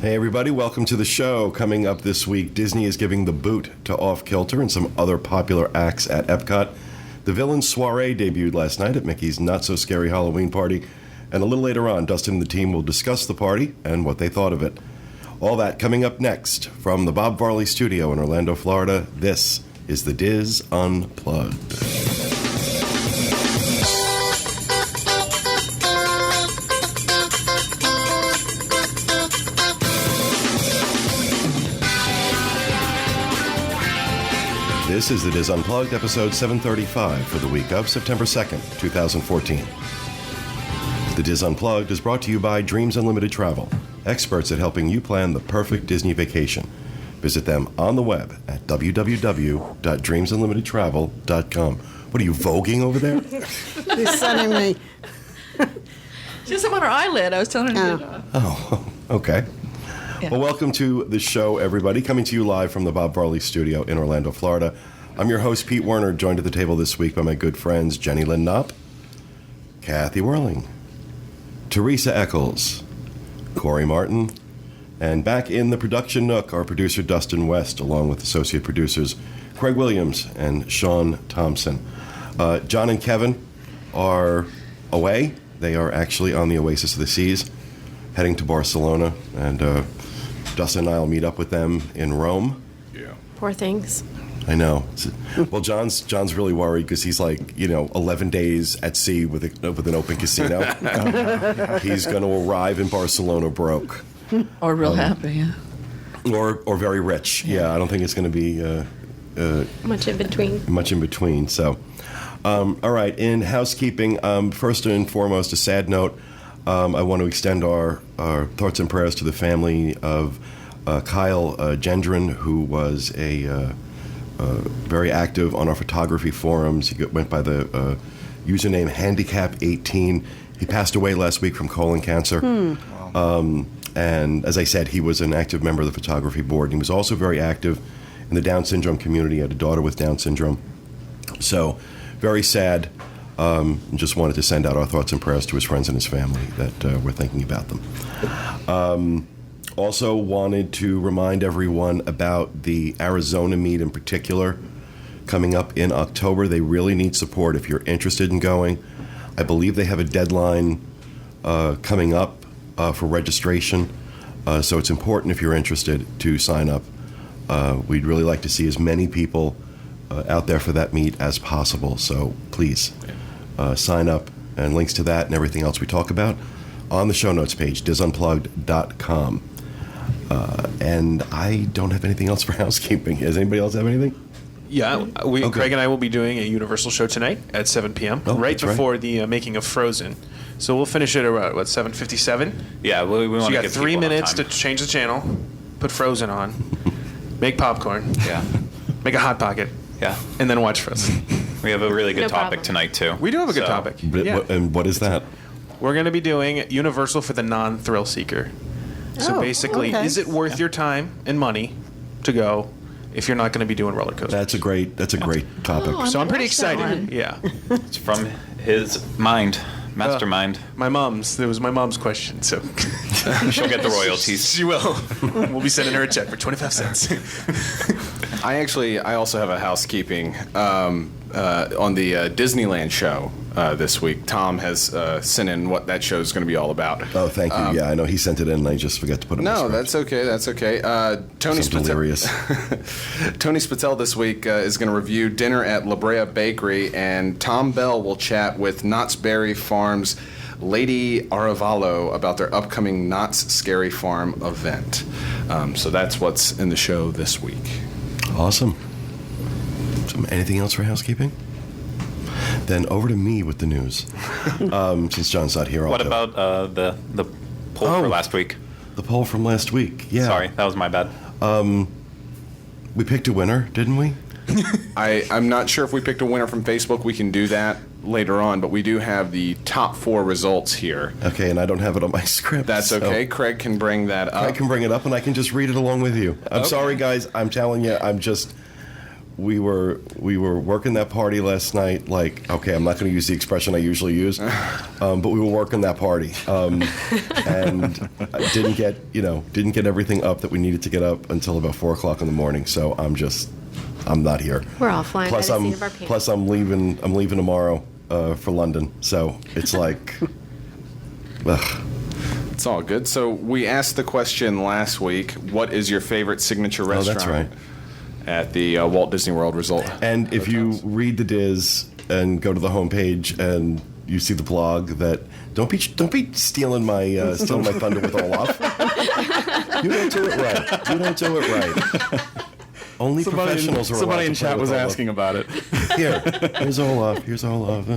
Hey everybody, welcome to the show. Coming up this week, Disney is giving the boot to Off Kilter and some other popular acts at Epcot. The Villains Soiree debuted last night at Mickey's Not-So-Scary Halloween Party. And a little later on, Dustin and the team will discuss the party and what they thought of it. All that coming up next. From the Bob Varley Studio in Orlando, Florida, this is the DIS Unplugged. This is the DIS Unplugged, episode 735 for the week of September 2nd, 2014. The DIS Unplugged is brought to you by Dreams Unlimited Travel, experts at helping you plan the perfect Disney vacation. Visit them on the web at www.dreamsunlimitedtravel.com. What are you, voguing over there? He's sending me. Just on her eyelid. I was telling her to get it on. Oh, okay. Yeah. Well, welcome to the show, everybody. Coming to you live from the Bob Varley Studio in Orlando, Florida. I'm your host, Pete Werner, joined at the table this week by my good friends Jenny Lynn Knopp, Kathy Whirling, Teresa Eccles, Corey Martin, and back in the production nook, our producer Dustin West, along with associate producers Craig Williams and Sean Thompson. John and Kevin are away. They are actually on the Oasis of the Seas, heading to Barcelona, and Dustin and I will meet up with them in Rome. Yeah. Poor things. I know. Well, John's really worried because he's like, 11 days at sea with an open casino. He's going to arrive in Barcelona broke. Or real happy, yeah. Or very rich. Yeah, I don't think it's going to be Much in between. much in between. So, all right. In housekeeping, first and foremost, a sad note. I want to extend our thoughts and prayers to the family of Kyle Gendron, who was very active on our photography forums. He went by the username Handicap18. He passed away last week from colon cancer. And as I said, he was an active member of the photography board. He was also very active in the Down syndrome community. He had a daughter with Down syndrome. So, very sad. Just wanted to send out our thoughts and prayers to his friends and his family that we're thinking about them. Also wanted to remind everyone about the Arizona meet in particular coming up in October. They really need support if you're interested in going. I believe they have a deadline coming up for registration, so it's important if you're interested to sign up. We'd really like to see as many people out there for that meet as possible, so please. Sign up, and links to that and everything else we talk about on the show notes page, disunplugged.com. And I don't have anything else for housekeeping. Does anybody else have anything? Yeah, Okay. Craig and I will be doing a Universal show tonight at 7 p.m., right before the making of Frozen. So we'll finish it around, 7:57? Yeah, we want So to you give got 3 people enough minutes to time. change the channel, put Frozen on, make popcorn, Yeah, make a Hot Pocket, yeah. and then watch Frozen. We have a really good No topic problem. tonight, too. We do have a good So, topic. But- Yeah. And what is that? We're going to be doing Universal for the non-thrill seeker. So Oh, basically, okay. is it worth your time and money to go if you're not going to be doing roller coasters? That's a great topic. Oh, So I'm pretty watch that excited. one. Yeah. It's from his mind, mastermind. My mom's. That was my mom's question. So She'll get the royalties. she will. We'll be sending her a check for 25 cents. I also have a housekeeping on the Disneyland show this week. Tom has sent in what that show is going to be all about. Oh, thank you. Yeah, I know he sent it in, and I just forgot to put it in the No, script. that's okay. That's okay. Tony So delirious. Tony Spatel this week is going to review dinner at La Brea Bakery, and Tom Bell will chat with Knott's Berry Farm's Lady Aravalo about their upcoming Knott's Scary Farm event. So that's what's in the show this week. Awesome. So anything else for housekeeping? Then over to me with the news. Since John's not here, I'll What do it. about the poll Oh. for last week? The poll from last week? Yeah. Sorry, that was my bad. We picked a winner, didn't we? I'm not sure if we picked a winner from Facebook. We can do that later on, but we do have the top 4 results here. Okay, and I don't have it on my script. That's so okay. Craig can bring that up. I can bring it up, and I can just read it along with you. I'm sorry, guys. I'm telling you, we were working that party last night. Like, okay, I'm not going to use the expression I usually use, but we were working that party, and I didn't get everything up that we needed to get up until about 4 o'clock in the morning. So I'm not here. We're all flying by the seat of our pants. Plus, I'm leaving tomorrow for London. So it's like, ugh. It's all good. So we asked the question last week, what is your favorite signature restaurant? Oh, that's right. At the Walt Disney World Resort. And if you read the DIS and go to the homepage and you see the blog, that don't be stealing my thunder with Olaf. You don't do it right. You don't do it right. Only professionals are allowed Somebody in to play chat with was Olaf. asking about it. Here's Olaf. Here's Olaf.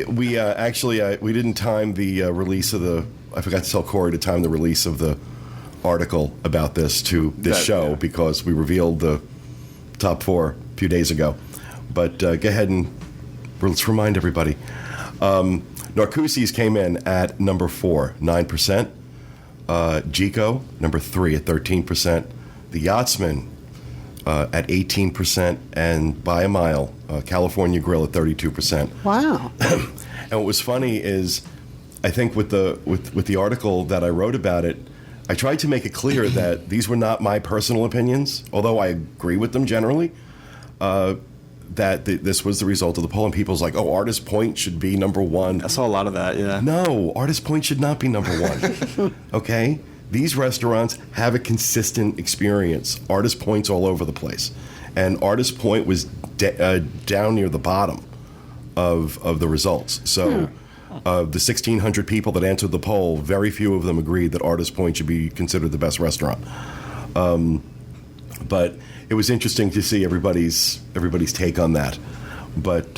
We actually we didn't time the release of the. I forgot to tell Corey to time the release of the article about this to this show because we revealed the top 4 a few days ago. But go ahead and let's remind everybody. Narcoossee's came in at number 4, 9%. Gico, number 3 at 13%. The Yachtsman at 18%, and by a mile, California Grill at 32%. Wow. And what was funny is, I think with the article that I wrote about it, I tried to make it clear that these were not my personal opinions, although I agree with them generally. This was the result of the poll, and people's like, "Oh, Artist Point should be number 1." I saw a lot of that, yeah. No, Artist Point should not be number 1. Okay? These restaurants have a consistent experience. Artist Point's all over the place. And Artist Point was down near the bottom of the results. So of the 1,600 people that answered the poll, very few of them agreed that Artist Point should be considered the best restaurant. But it was interesting to see everybody's take on that. But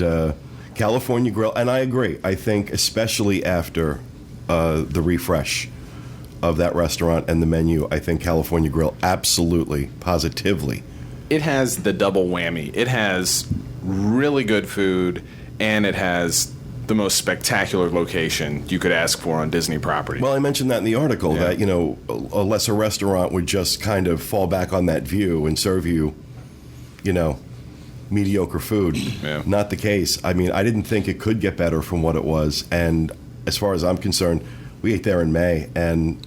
California Grill, and I agree, I think especially after the refresh of that restaurant and the menu, I think California Grill absolutely, positively. It has the double whammy. It has really good food, and it has the most spectacular location you could ask for on Disney property. Well, I mentioned that in the article, that, a lesser restaurant would just kind of fall back on that view and serve you, mediocre food. Yeah. Not the case. I mean, I didn't think it could get better from what it was. And as far as I'm concerned, we ate there in May, and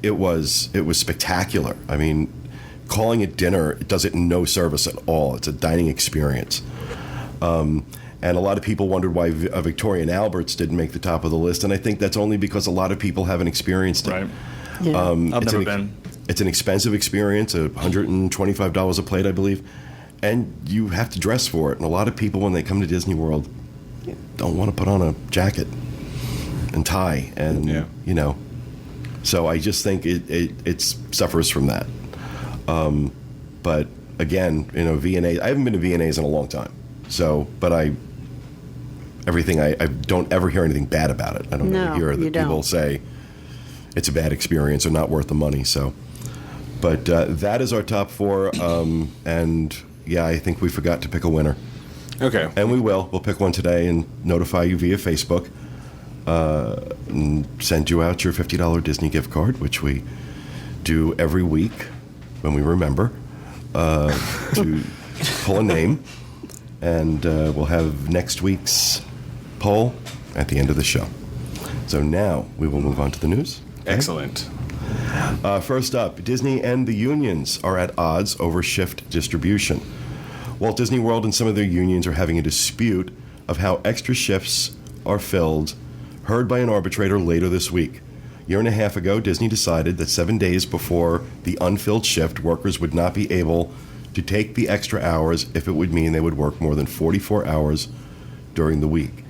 it was spectacular. I mean, calling it dinner, it does it in no service at all. It's a dining experience. And a lot of people wondered why Victoria and Albert's didn't make the top of the list, and I think that's only because a lot of people haven't experienced it. Right. Yeah. I've never been. It's an expensive experience, $125 a plate, I believe, and you have to dress for it. And a lot of people, when they come to Disney World, don't want to put on a jacket and tie, and So I just think it suffers from that. But again, V&A. I haven't been to V&A's in a long time, but I don't ever hear anything bad about it. I don't ever hear that people say it's a bad experience or not worth the money. So, but that is our top 4, and I think we forgot to pick a winner. Okay. And we will. We'll pick one today and notify you via Facebook. And send you out your $50 Disney gift card, which we do every week when we remember to pull a name. And we'll have next week's poll at the end of the show. So now we will move on to the news. Okay? Excellent. First up, Disney and the unions are at odds over shift distribution. Walt Disney World and some of their unions are having a dispute of how extra shifts are filled, heard by an arbitrator later this week. A year and a half ago, Disney decided that 7 days before the unfilled shift, workers would not be able to take the extra hours if it would mean they would work more than 44 hours during the week.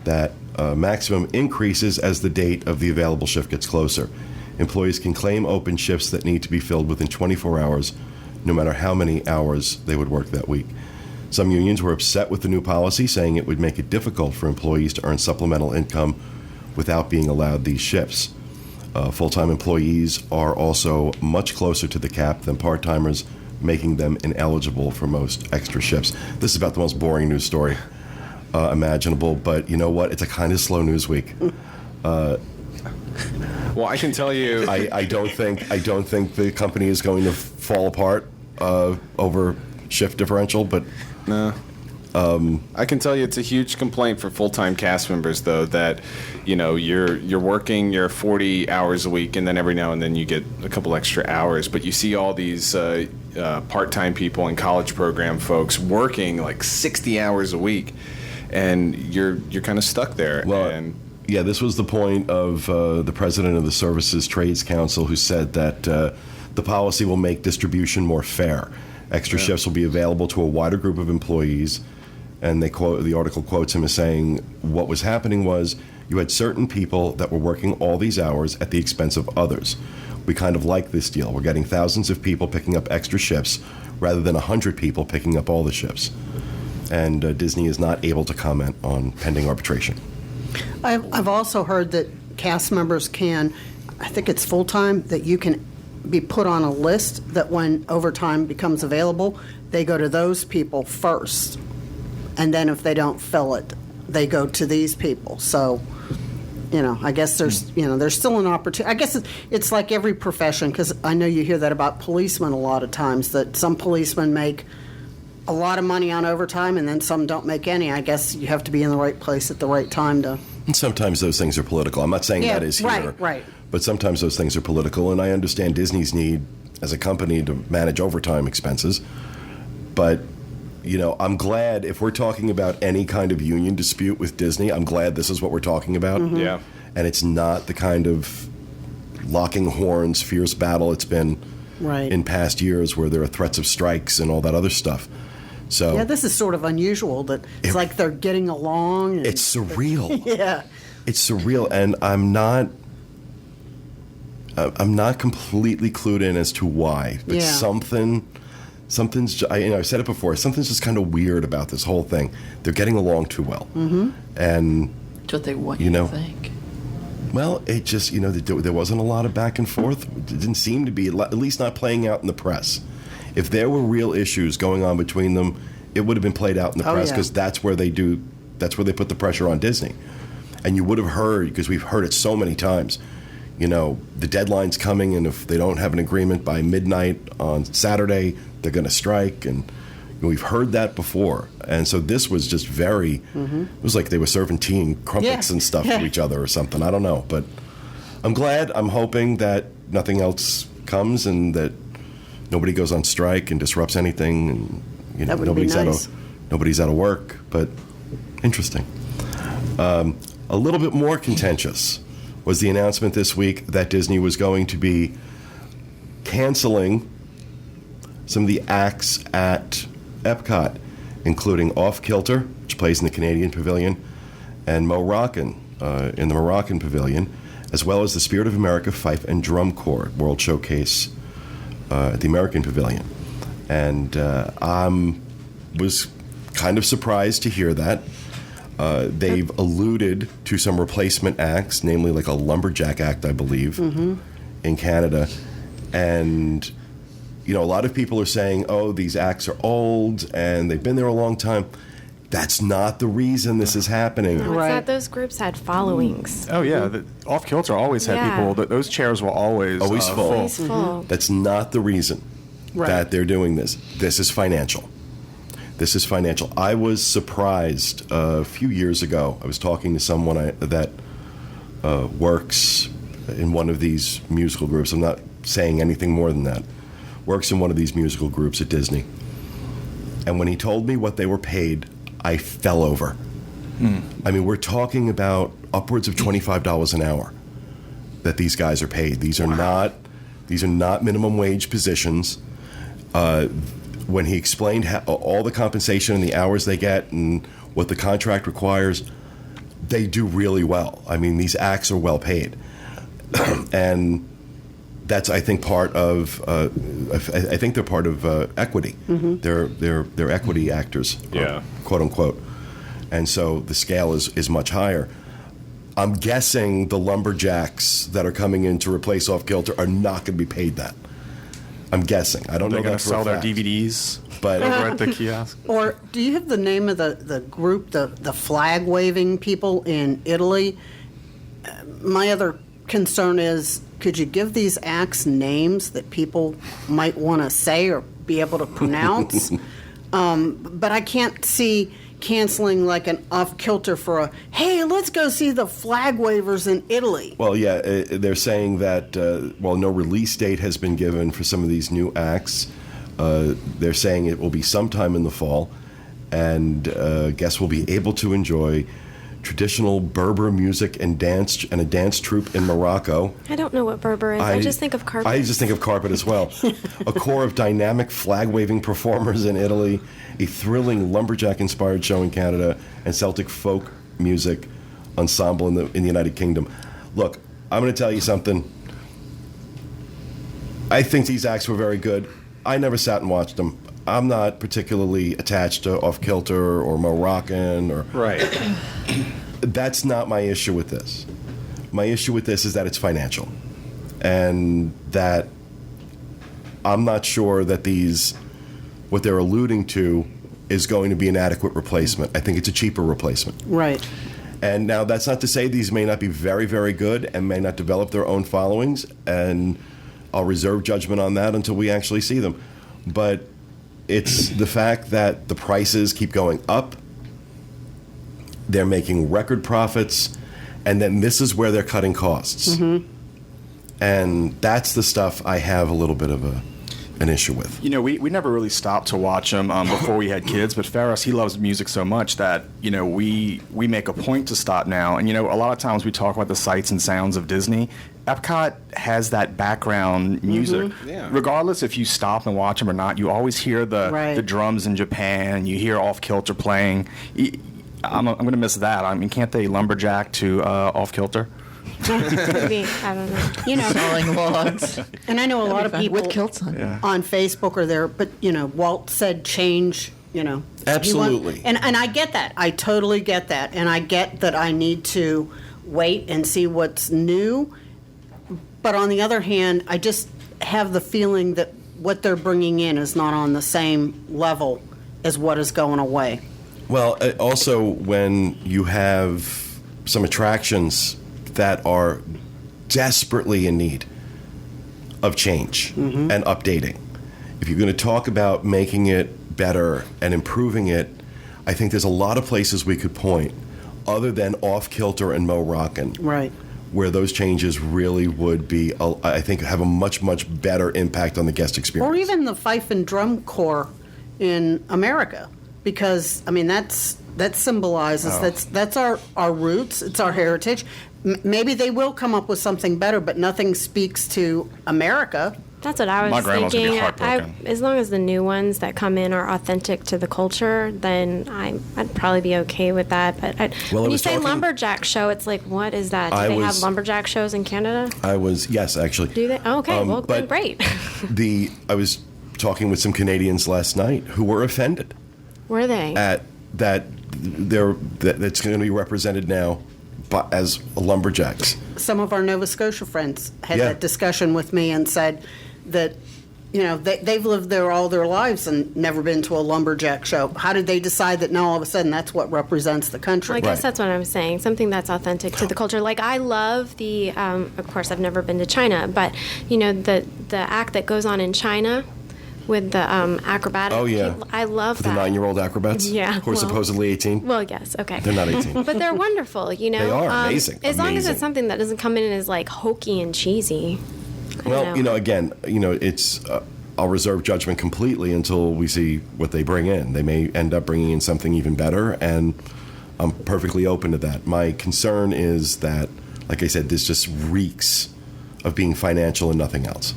That maximum increases as the date of the available shift gets closer. Employees can claim open shifts that need to be filled within 24 hours, no matter how many hours they would work that week. Some unions were upset with the new policy, saying it would make it difficult for employees to earn supplemental income without being allowed these shifts. Full-time employees are also much closer to the cap than part-timers, making them ineligible for most extra shifts. This is about the most boring news story imaginable, but you know what? It's a kind of slow news week. Well, I can tell you, I don't think the company is going to fall apart over shift differential, but No. I can tell you it's a huge complaint for full-time cast members, though, that, you're working your 40 hours a week, and then every now and then you get a couple extra hours. But you see all these part-time people and college program folks working like 60 hours a week, and you're kind of stuck there. Well, yeah, this was the point of the president of the Services Trades Council, who said that the policy will make distribution more fair. Extra shifts will be available to a wider group of employees. And the article quotes him as saying, what was happening was you had certain people that were working all these hours at the expense of others. We kind of like this deal. We're getting thousands of people picking up extra shifts rather than 100 people picking up all the shifts. And Disney is not able to comment on pending arbitration. I've also heard that cast members can, I think it's full-time, that you can be put on a list that when overtime becomes available, they go to those people first. And then if they don't fill it, they go to these people. So, I guess there's still an opportunity. I guess it's like every profession, because I know you hear that about policemen a lot of times, that some policemen make a lot of money on overtime and then some don't make any. I guess you have to be in the right place at the right time to... And sometimes those things are political. I'm not saying that is here. Right. But sometimes those things are political, and I understand Disney's need as a company to manage overtime expenses. But, I'm glad, if we're talking about any kind of union dispute with Disney, I'm glad this is what we're talking about. Mm-hmm. Yeah. And it's not the kind of locking horns, fierce battle it's been in past years where there are threats of strikes and all that other stuff. So yeah, this is sort of unusual that it's like they're getting along. And it's surreal. Yeah. It's surreal, and I'm not completely clued in as to why, but something's. I've said it before. Something's just kind of weird about this whole thing. They're getting along too well, and That's what they want you to think. Well, it just there wasn't a lot of back and forth. It didn't seem to be, at least not playing out in the press. If there were real issues going on between them, it would have been played out in the press, because that's where they put the pressure on Disney. And you would have heard, because we've heard it so many times, the deadline's coming, and if they don't have an agreement by midnight on Saturday, they're going to strike. And we've heard that before. And so this was just it was like they were serving tea and crumpets and stuff to each other or something. I don't know. But I'm glad. I'm hoping that nothing else comes and that nobody goes on strike and disrupts anything. And that would be nice. Nobody's out of work. But interesting. A little bit more contentious was the announcement this week that Disney was going to be canceling some of the acts at Epcot, including Off Kilter, which plays in the Canadian Pavilion, and Moroccan in the Moroccan Pavilion, as well as the Spirit of America Fife and Drum Corps World Showcase at the American Pavilion. And I was kind of surprised to hear that. They've alluded to some replacement acts, namely like a lumberjack act, I believe, in Canada. And, a lot of people are saying, oh, these acts are old and they've been there a long time. That's not the reason this is happening. No, it's not. Those groups had followings. Oh, yeah. The Off Kilter always had people. Those chairs were always full. Always full. That's not the reason that they're doing this. This is financial. I was surprised a few years ago. I was talking to someone that works in one of these musical groups. I'm not saying anything more than that. Works in one of these musical groups at Disney. And when he told me what they were paid, I fell over. I mean, we're talking about upwards of $25 an hour that these guys are paid. These are not minimum wage positions. When he explained all the compensation and the hours they get and what the contract requires, they do really well. I mean, these acts are well paid. And that's, I think, part of. I think they're part of equity. They're equity actors, quote unquote. And so the scale is much higher. I'm guessing the lumberjacks that are coming in to replace Off Kilter are not going to be paid that. I'm guessing. I don't know. They're going to sell their DVDs but over at the kiosk. Or do you have the name of the group, the flag waving people in Italy? My other concern is could you give these acts names that people might want to say or be able to pronounce? But I can't see canceling like an Off Kilter for a, hey, let's go see the flag wavers in Italy. Well, yeah, they're saying that while no release date has been given for some of these new acts, they're saying it will be sometime in the fall, and guests will be able to enjoy traditional Berber music and a dance troupe in Morocco. I don't know what Berber is. I just think of carpet. I just think of carpet as well. A corps of dynamic flag-waving performers in Italy, a thrilling lumberjack-inspired show in Canada, and Celtic folk music ensemble in the United Kingdom. Look, I'm going to tell you something. I think these acts were very good. I never sat and watched them. I'm not particularly attached to Off Kilter or Moroccan or... Right. That's not my issue with this. My issue with this is that it's financial. And that I'm not sure that what they're alluding to is going to be an adequate replacement. I think it's a cheaper replacement. Right. And now that's not to say these may not be very, very good and may not develop their own followings, and I'll reserve judgment on that until we actually see them. But it's the fact that the prices keep going up, they're making record profits, and then this is where they're cutting costs. Mm-hmm. And that's the stuff I have a little bit of an issue with. You know, we never really stopped to watch them before we had kids, but Ferris, he loves music so much that, you know, we make a point to stop now. And, you know, a lot of times we talk about the sights and sounds of Disney. Epcot has that background music. Mm-hmm. Yeah. Regardless if you stop and watch them or not, you always hear the drums in Japan, you hear Off Kilter playing. I'm going to miss that. I mean, can't they lumberjack to Off Kilter? Maybe, I don't know. You know, Sawing logs. and I know a lot of people with kilts on. Yeah. on Facebook are there, but, you know, Walt said change, you know. Absolutely. And I get that. I totally get that. And I get that I need to wait and see what's new. But on the other hand, I just have the feeling that what they're bringing in is not on the same level as what is going away. Well, also when you have some attractions that are desperately in need of change and updating. If you're going to talk about making it better and improving it, I think there's a lot of places we could point other than Off Kilter and Mo Rockin'. Right. Where those changes really would be, I think, have a much, much better impact on the guest experience. Or even the Fife and Drum Corps in America. Because, I mean, that symbolizes, that's our roots, it's our heritage. Maybe they will come up with something better, but nothing speaks to America. That's what I was My grandma's gonna be thinking. heartbroken. As long as the new ones that come in are authentic to the culture, then I'd probably be okay with that. But when you say lumberjack show, it's like, what is that? Do they have lumberjack shows in Canada? Yes, actually. Do they? Oh, okay, well, then great. I was talking with some Canadians last night who were offended. Were they? At that that's going to be represented now as lumberjacks. Some of our Nova Scotia friends had Yeah. that discussion with me and said that, you know, they've lived there all their lives and never been to a lumberjack show. How did they decide that now all of a sudden that's what represents the country? Well, I guess that's what I'm saying. Something that's authentic to the culture. Like, I love the, of course, I've never been to China, but, you know, the act that goes on in China with the acrobatic. Oh, yeah. I love For that. the 9-year-old acrobats? Yeah, Who are well- supposedly 18? Well, yes, okay. They're not 18. But they're wonderful, you know. They are amazing. As long as Amazing. it's something that doesn't come in as, like, hokey and cheesy. I don't Well, you know, again, you know, it's I'll reserve judgment completely until we see what they bring in. They may end up bringing in something even better, and I'm perfectly open to that. My concern is that, like I said, this just reeks of being financial and nothing else.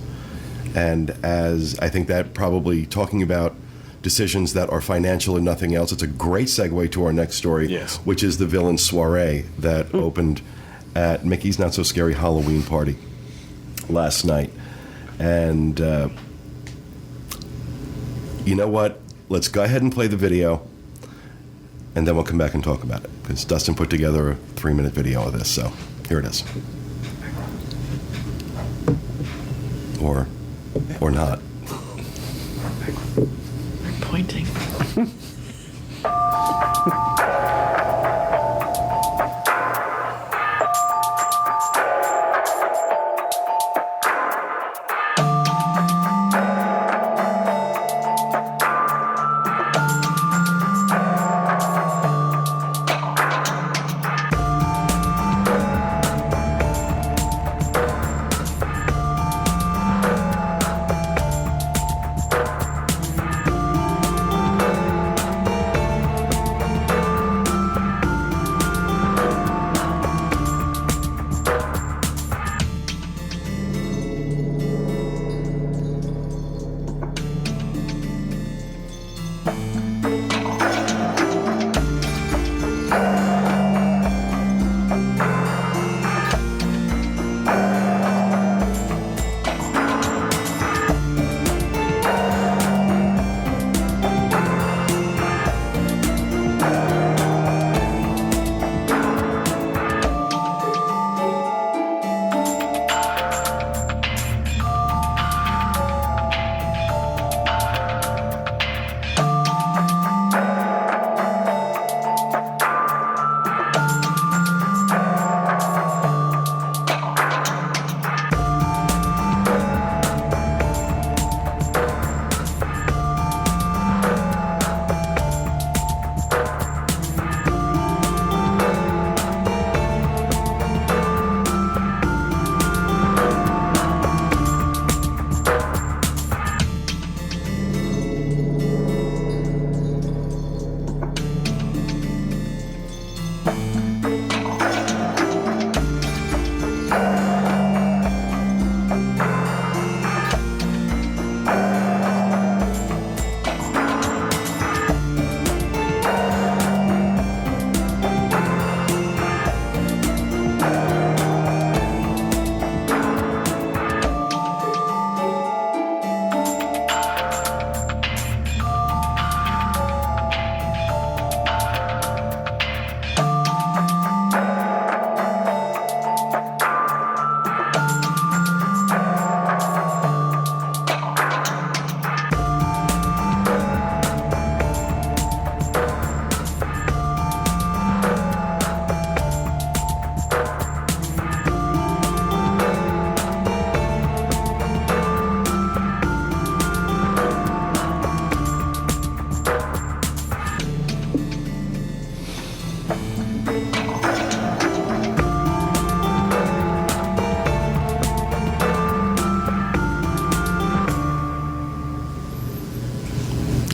And as I think that probably talking about decisions that are financial and nothing else, it's a great segue to our next story, Yes. which is the Villains Soiree that opened at Mickey's Not So Scary Halloween Party last night. And you know what? Let's go ahead and play the video, and then we'll come back and talk about it, because Dustin put together a 3-minute video of this, so here it is. Or not. I'm pointing.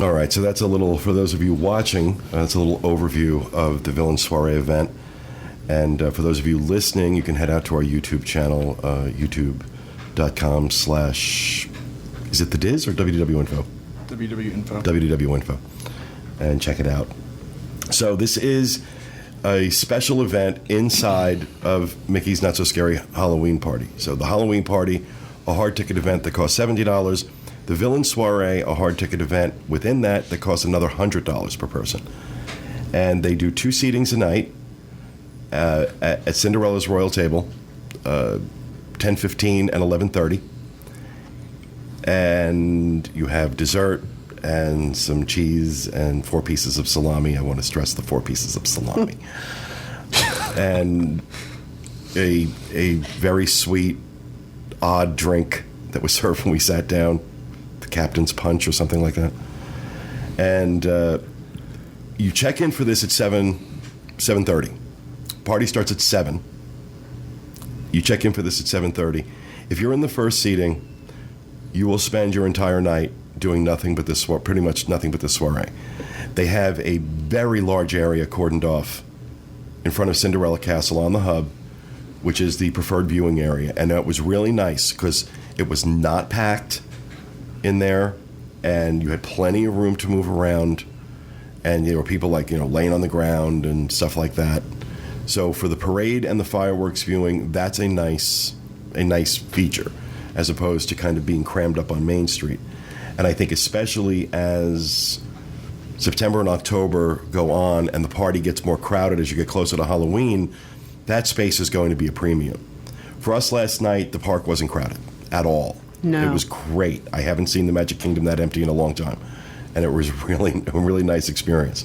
All right, so that's a little, for those of you watching, that's a little overview of the Villains Soiree event. And for those of you listening, you can head out to our YouTube channel, youtube.com/ is it the DIS or WDW Info? WW Info. WDW Info. And check it out. So this is a special event inside of Mickey's Not So Scary Halloween Party. So the Halloween Party, a hard ticket event that costs $70. The Villains Soiree, a hard ticket event within that costs another $100 per person. And they do 2 seatings a night at Cinderella's Royal Table, 10:15 and 11:30. And you have dessert and some cheese and 4 pieces of salami. I want to stress the 4 pieces of salami. And a very sweet, odd drink that was served when we sat down, the Captain's Punch or something like that. And you check in for this at 7:30. Party starts at 7. You check in for this at 7:30. If you're in the first seating, you will spend your entire night doing nothing but this, pretty much nothing but the soiree. They have a very large area cordoned off in front of Cinderella Castle on the hub, which is the preferred viewing area. And it was really nice because it was not packed in there, and you had plenty of room to move around, and there were people laying on the ground and stuff like that. So for the parade and the fireworks viewing, that's a nice feature, as opposed to kind of being crammed up on Main Street. And I think especially as September and October go on and the party gets more crowded as you get closer to Halloween, that space is going to be a premium. For us last night, the park wasn't crowded at all. No. It was great. I haven't seen the Magic Kingdom that empty in a long time. And it was really a really nice experience.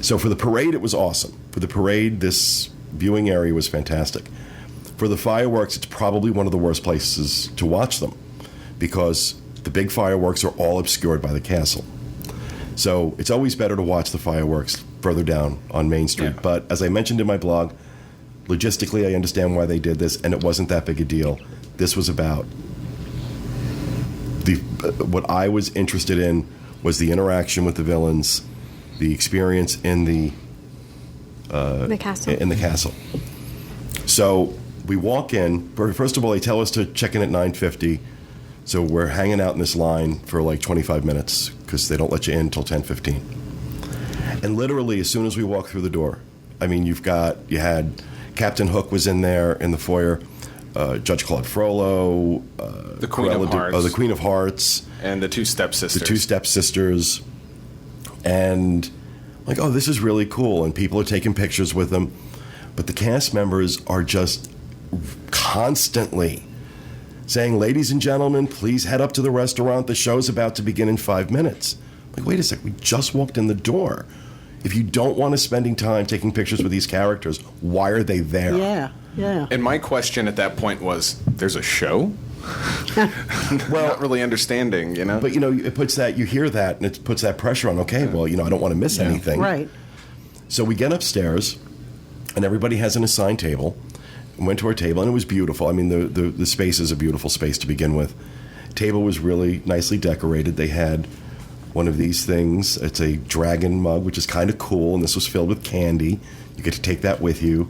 So for the parade, it was awesome. For the parade, this viewing area was fantastic. For the fireworks, it's probably one of the worst places to watch them because the big fireworks are all obscured by the castle. So it's always better to watch the fireworks further down on Main Street. Yeah. But as I mentioned in my blog, logistically, I understand why they did this, and it wasn't that big a deal. This was about what I was interested in was the interaction with the villains, the experience in the castle. In the castle. So we walk in. First of all, they tell us to check in at 9:50. So we're hanging out in this line for like 25 minutes because they don't let you in until 10:15. And literally, as soon as we walk through the door, I mean, you had Captain Hook was in there in the foyer, Judge Claude Frollo, the Queen of Hearts. The Queen of Hearts. And the 2 stepsisters. The 2 stepsisters. And like, oh, this is really cool. And people are taking pictures with them. But the cast members are just constantly saying, ladies and gentlemen, please head up to the restaurant. The show's about to begin in 5 minutes. Like, wait a sec, we just walked in the door. If you don't want us spending time taking pictures with these characters, why are they there? Yeah. And my question at that point was, there's a show? Well, not really understanding, But, it puts that, you hear that, and it puts that pressure on, okay, well, I don't want to miss anything. Right. So we get upstairs, and everybody has an assigned table. Went to our table, and it was beautiful. I mean, the space is a beautiful space to begin with. Table was really nicely decorated. They had one of these things. It's a dragon mug, which is kind of cool, and this was filled with candy. You get to take that with you.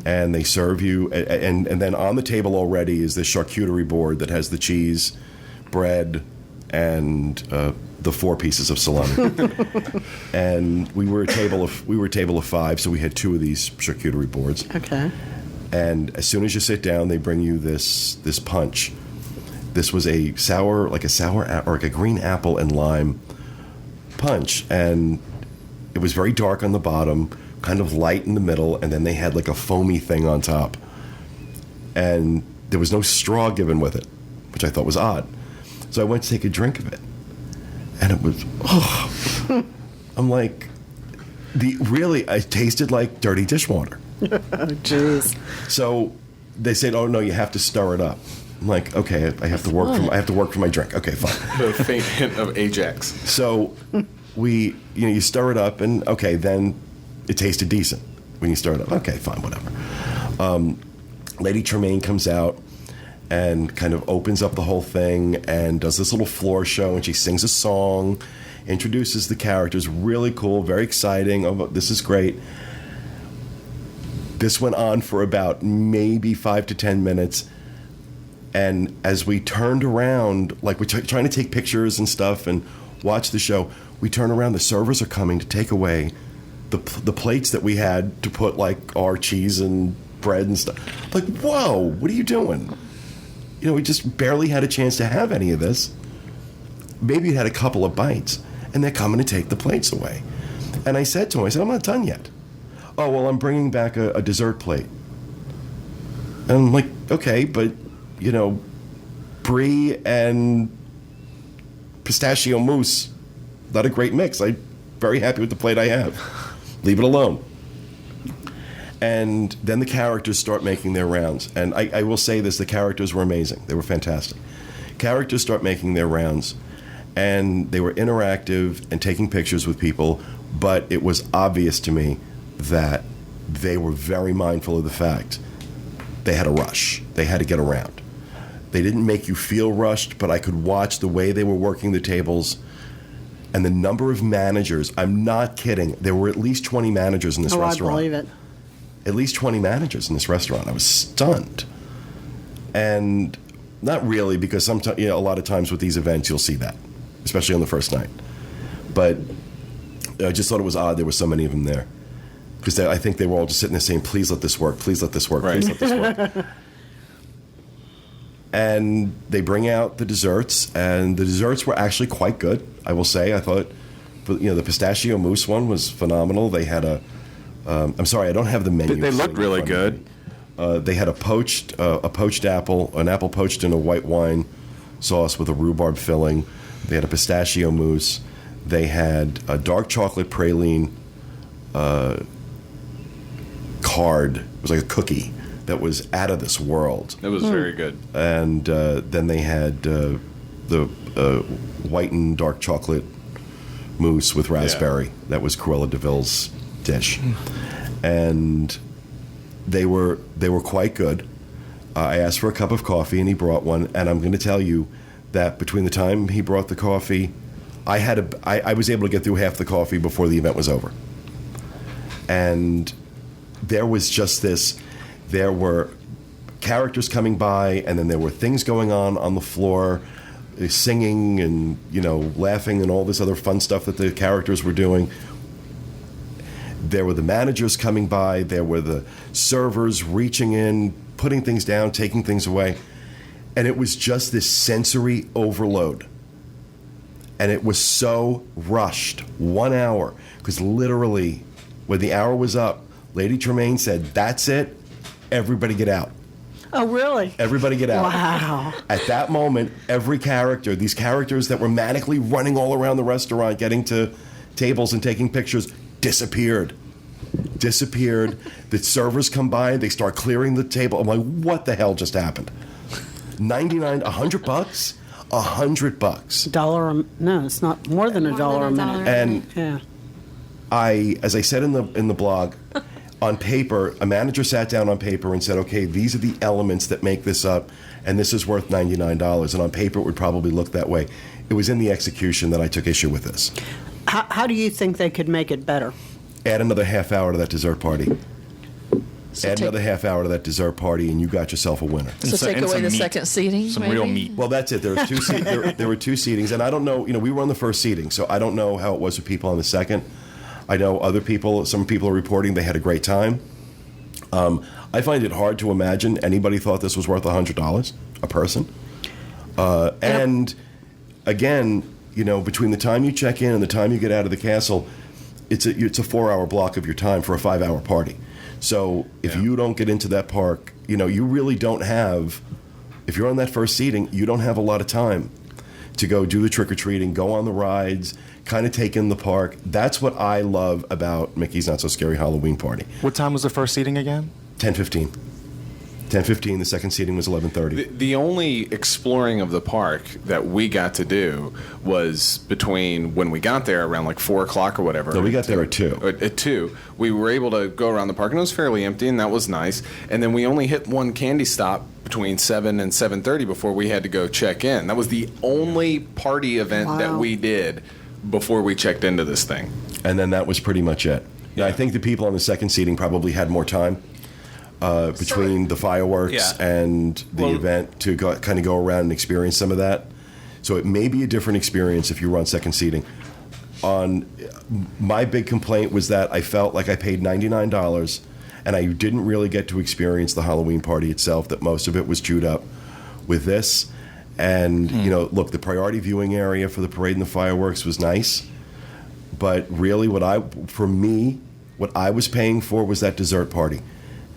And they serve you, and then on the table already is this charcuterie board that has the cheese, bread, and the 4 pieces of salami. And we were a table of 5, so we had 2 of these charcuterie boards. Okay. And as soon as you sit down, they bring you this punch. This was a green apple and lime punch, and it was very dark on the bottom, kind of light in the middle, and then they had like a foamy thing on top. And there was no straw given with it, which I thought was odd. So I went to take a drink of it, and it was, I'm like, it tasted like dirty dishwater. Jeez. So they said, "Oh no, you have to stir it up." I'm like, "Okay, I have to work for my drink." Okay, fine. The faint hint of Ajax. So you stir it up, and okay, then it tasted decent when you stir it up. Okay, fine, whatever. Lady Tremaine comes out and kind of opens up the whole thing and does this little floor show, and she sings a song, introduces the characters. Really cool, very exciting. Oh, this is great. This went on for about maybe 5 to 10 minutes. And as we turned around, like we're trying to take pictures and stuff and watch the show, we turn around, the servers are coming to take away the plates that we had to put like our cheese and bread and stuff. Like, whoa, what are you doing? You know, we just barely had a chance to have any of this. Maybe you had a couple of bites, and they're coming to take the plates away. And I said to him, I'm not done yet. Oh, well, I'm bringing back a dessert plate. And I'm like, okay, but, you know, brie and pistachio mousse, not a great mix. I'm very happy with the plate I have. Leave it alone. And then the characters start making their rounds. And I will say this, the characters were amazing. They were fantastic. Characters start making their rounds, and they were interactive and taking pictures with people, but it was obvious to me that they were very mindful of the fact they had a rush. They had to get around. They didn't make you feel rushed, but I could watch the way they were working the tables and the number of managers. I'm not kidding. There were at least 20 managers in this restaurant. I believe it. At least 20 managers in this restaurant. I was stunned. And not really, because sometimes, a lot of times with these events you'll see that, especially on the first night. But I just thought it was odd there were so many of them there. Because I think they were all just sitting there saying, please let this work, please let this work, please let this work. And they bring out the desserts, and the desserts were actually quite good, I will say. I thought, the pistachio mousse one was phenomenal. They had I'm sorry, I don't have the menu. They looked really good. They had a poached apple, an apple poached in a white wine sauce with a rhubarb filling. They had a pistachio mousse. They had a dark chocolate praline card. It was like a cookie that was out of this world. It was very good. And then they had the white and dark chocolate mousse with raspberry. Yeah. That was Cruella de Vil's dish. And they were quite good. I asked for a cup of coffee, and he brought one. And I'm going to tell you that between the time he brought the coffee, I was able to get through half the coffee before the event was over. And there was just this. There were characters coming by, and then there were things going on the floor, singing and laughing and all this other fun stuff that the characters were doing. There were the managers coming by. There were the servers reaching in, putting things down, taking things away. And it was just this sensory overload. And it was so rushed. 1 hour. Because literally, when the hour was up, Lady Tremaine said, that's it. Everybody get out. Oh, really? Everybody get out. Wow. At that moment, every character, these characters that were manically running all around the restaurant, getting to tables and taking pictures, disappeared. The servers come by, they start clearing the table. I'm like, what the hell just happened? $100? $100. No, it's not more than $1 a minute. And yeah. as I said in the blog, on paper, a manager sat down on paper and said, okay, these are the elements that make this up, and this is worth $99. And on paper, it would probably look that way. It was in the execution that I took issue with this. How do you think they could make it better? Add another half hour to that dessert party. Add another half hour to that dessert party, and you got yourself a winner. So take away the second seating, some maybe? real meat. Well, that's it. There were two there were two seatings, and I don't know. We were on the first seating, so I don't know how it was with people on the second. I know some people are reporting they had a great time. I find it hard to imagine anybody thought this was worth $100 a person. And again, between the time you check in and the time you get out of the castle, it's a 4-hour block of your time for a 5-hour party. So if you don't get into that park, you really don't have. If you're on that first seating, you don't have a lot of time to go do the trick-or-treating, go on the rides, kind of take in the park. That's what I love about Mickey's Not So Scary Halloween Party. What time was the first seating again? 10:15. 10:15. The second seating was 11:30. The only exploring of the park that we got to do was between when we got there around like 4 o'clock or whatever. No, we got there at 2. At 2. We were able to go around the park, and it was fairly empty, and that was nice. And then we only hit one candy stop between 7 and 7:30 before we had to go check in. That was the only party event that we did before we checked into this thing. And then that was pretty much it. Now, I think the people on the second seating probably had more time between the fireworks and the event to kind of go around and experience some of that. So it may be a different experience if you were on second seating. My big complaint was that I felt like I paid $99 and I didn't really get to experience the Halloween party itself, that most of it was chewed up with this. And, look, the priority viewing area for the parade and the fireworks was nice. But really what I was paying for was that dessert party.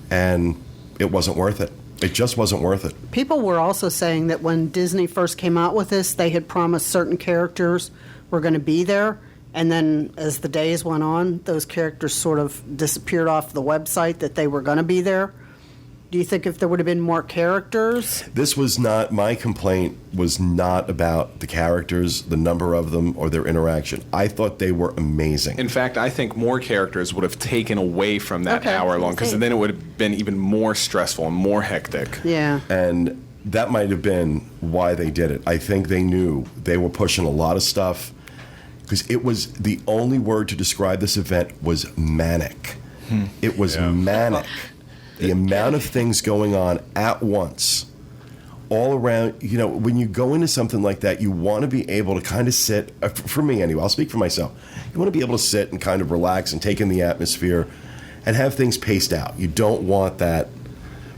And it wasn't worth it. It just wasn't worth it. People were also saying that when Disney first came out with this, they had promised certain characters were going to be there. And then as the days went on, those characters sort of disappeared off the website that they were going to be there. Do you think if there would have been more characters? This was not, my complaint was not about the characters, the number of them, or their interaction. I thought they were amazing. In fact, I think more characters would have taken away from that hour long, because then it would have been even more stressful and more hectic. Yeah. And that might have been why they did it. I think they knew they were pushing a lot of stuff, because it was, the only word to describe this event was manic. It was manic. The amount of things going on at once, all around, when you go into something like that, you want to be able to kind of sit, for me anyway, I'll speak for myself, you want to be able to sit and kind of relax and take in the atmosphere and have things paced out. You don't want that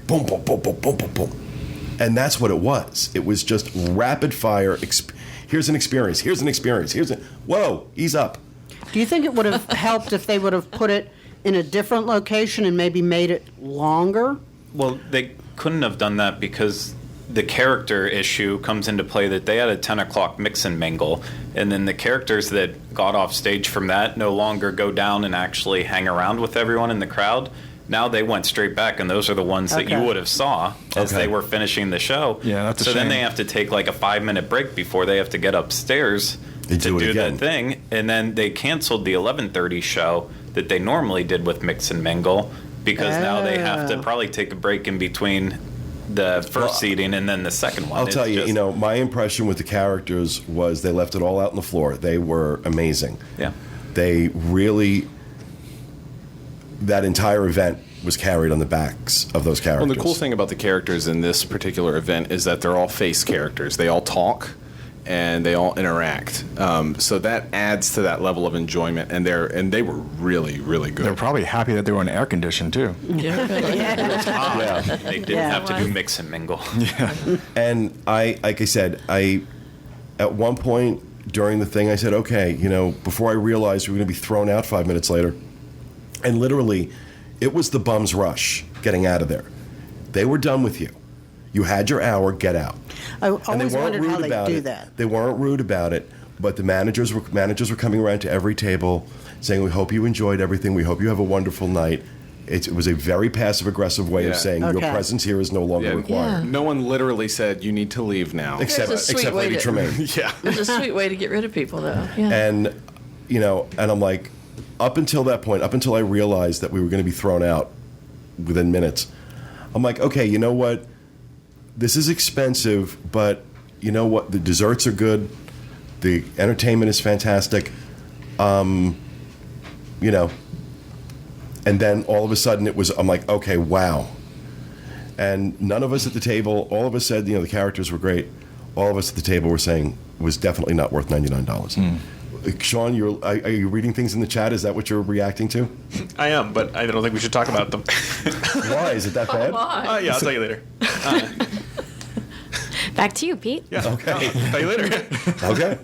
boom, boom, boom, boom, boom, boom, boom. And that's what it was. It was just rapid fire, here's an experience, whoa, ease up. Do you think it would have helped if they would have put it in a different location and maybe made it longer? Well, they couldn't have done that because the character issue comes into play, that they had a 10 o'clock mix and mingle, and then the characters that got off stage from that no longer go down and actually hang around with everyone in the crowd. Now they went straight back, and those are the ones that you would have saw as they were finishing the show. Yeah, that's a so shame. Then they have to take like a 5-minute break before they have to get upstairs to do that thing, and then they canceled the 11:30 show that they normally did with Mix and Mingle, because now they have to probably take a break in between the first seating and then the second one. I'll tell you, my impression with the characters was they left it all out on the floor. They were amazing. Yeah. They really, that entire event was carried on the backs of those characters. Well, the cool thing about the characters in this particular event is that they're all face characters. They all talk and they all interact. So that adds to that level of enjoyment, and they were really, really good. They're probably happy that they were in air conditioned too. They didn't have to do Mix and Mingle. And like I said, at one point during the thing, I said, okay, before I realized we were going to be thrown out 5 minutes later, and literally, it was the bum's rush getting out of there. They were done with you. You had your hour, get out. I always wondered how they do that. They weren't rude about it, but the managers were coming around to every table saying, we hope you enjoyed everything. We hope you have a wonderful night. It was a very passive-aggressive way of saying your presence here is no longer required. No one literally said, you need to leave now. Except Lady Tremaine. It's a sweet way to get rid of people, though. Yeah. And, and I'm like, up until that point, up until I realized that we were going to be thrown out within minutes, I'm like, okay, you know what? This is expensive, but you know what? The desserts are good. The entertainment is fantastic. And then all of a sudden I'm like, okay, wow. And none of us at the table, all of us said, the characters were great. All of us at the table were saying it was definitely not worth $99. Sean, are you reading things in the chat? Is that what you're reacting to? I am, but I don't think we should talk about them. Why? Is it that bad? Yeah, I'll tell you later. Back to you, Pete. Yeah. Okay. I'll tell you later. Okay.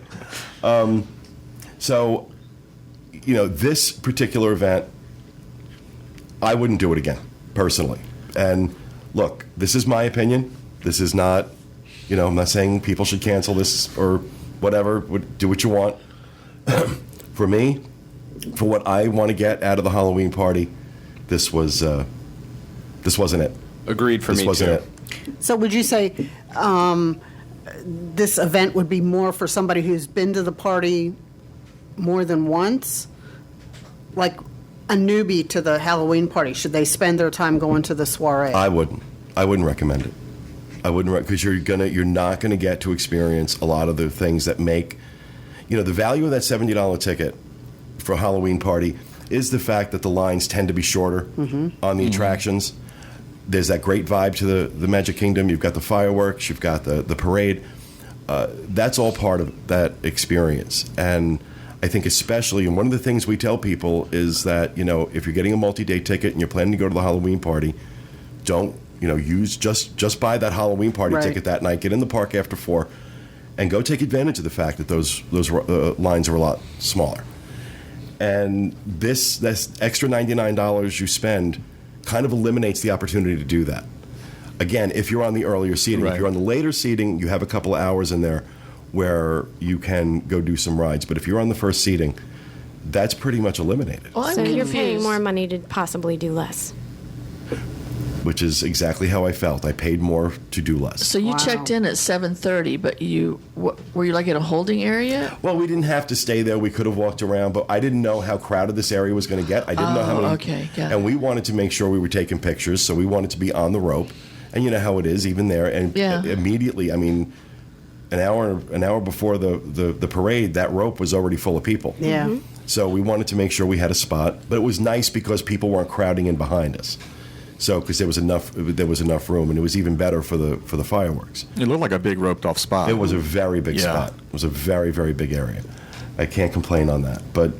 So, this particular event, I wouldn't do it again, personally. And look, this is my opinion. This is not, I'm not saying people should cancel this or whatever. Do what you want. For me, for what I want to get out of the Halloween party, this wasn't it. Agreed for me, too. This wasn't it. So would you say this event would be more for somebody who's been to the party more than once? Like a newbie to the Halloween party, should they spend their time going to the soiree? I wouldn't recommend it. I wouldn't, because you're not gonna get to experience a lot of the things that make. the value of that $70 ticket for a Halloween party is the fact that the lines tend to be shorter on the attractions. There's that great vibe to the Magic Kingdom. You've got the fireworks. You've got the parade. That's all part of that experience. And I think especially, and one of the things we tell people is that, if you're getting a multi-day ticket and you're planning to go to the Halloween party, don't, use just buy that Halloween party ticket that night, get in the park after 4, and go take advantage of the fact that those lines are a lot smaller. And this extra $99 you spend kind of eliminates the opportunity to do that. Again, if you're on the earlier seating, if you're on the later seating, you have a couple of hours in there where you can go do some rides. But if you're on the first seating, that's pretty much eliminated. Well, so you're paying more money to possibly do less. Which is exactly how I felt. I paid more to do less. So you checked in at 7:30, but were you like in a holding area? Well, we didn't have to stay there. We could have walked around, but I didn't know how crowded this area was going to get. I didn't know how many. Okay, got it. And we wanted to make sure we were taking pictures, so we wanted to be on the rope. And you know how it is, even there. And immediately, I mean, an hour before the parade, that rope was already full of people. Yeah. So we wanted to make sure we had a spot, but it was nice because people weren't crowding in behind us. So because there was enough room, and it was even better for the fireworks. It looked like a big roped off spot. It was a very big spot. It was a very, very big area. I can't complain on that. But